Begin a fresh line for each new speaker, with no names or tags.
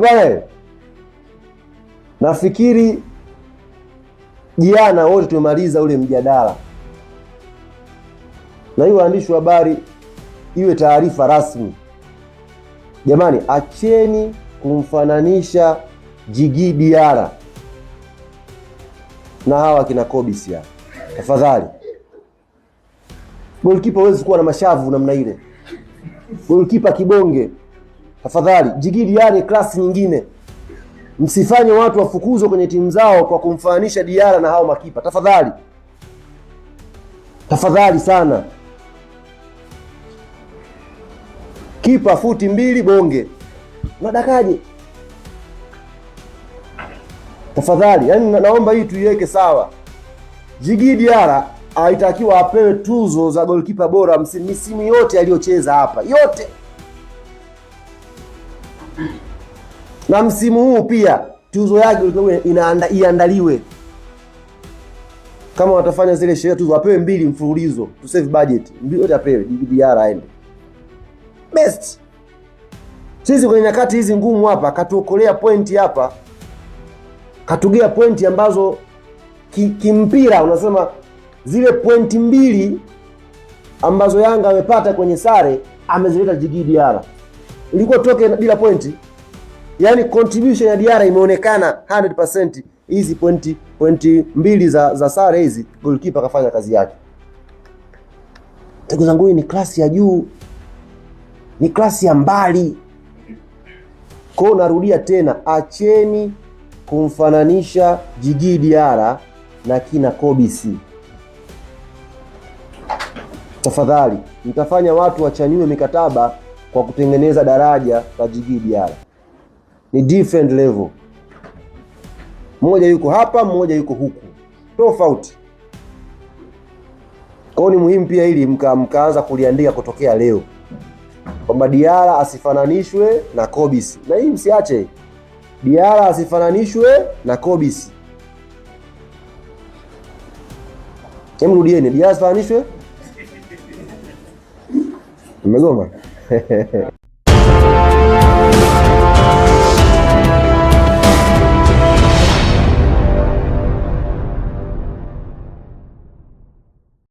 Bwana, nafikiri jana wote tumemaliza ule mjadala, na hiyo waandishi wa habari iwe taarifa rasmi. Jamani, acheni kumfananisha Djigui Diarra na hawa kina Kobisi hapa. Tafadhali. Goalkeeper hawezi kuwa na mashavu namna ile. Goalkeeper kibonge. Tafadhali, Djigui Diarra ni klasi nyingine. Msifanye watu wafukuzwe kwenye timu zao kwa kumfananisha Diarra na hao makipa. Tafadhali. Tafadhali sana. Kipa futi 2 bonge. Unadakaje? Tafadhali, yani naomba hii tuiweke sawa. Djigui Diarra haitakiwa apewe tuzo za goalkeeper bora misimu yote aliyocheza hapa. Yote. Na msimu huu pia tuzo yake iandaliwe. Kama watafanya zile sheria tuzo apewe 2 mfululizo to save budget. 2 yote apewe Djigui Diarra aende. Best. Sisi kwenye nyakati hizi ngumu hapa katuokolea pointi hapa. Katugea pointi ambazo kimpira unasema zile pointi 2 ambazo Yanga amepata kwenye sare amezileta Djigui Diarra. Ilikuwa toke bila pointi. Yaani contribution ya Diarra imeonekana 100%. Hizi pointi 2 za sare hizi goalkeeper kafanya kazi yake. Ndugu zangu, ni klasi ya juu. Ni klasi ya mbali. Kwa hiyo narudia tena, acheni kumfananisha Djigui Diarra na kina Kobisi. Tafadhali, mtafanya watu wachaniwe mikataba kwa kutengeneza daraja la Djigui Diarra. Ni different level. Mmoja yuko hapa, mmoja yuko huku. Tofauti. Kwa hiyo ni muhimu pia ili mkaanza kuliandika kutokea leo kwamba Diarra asifananishwe na Kobisi. Na hii msiache. Diarra asifananishwe na Kobisi. Rudieni, Diarra asifananishwe. Mmegoma?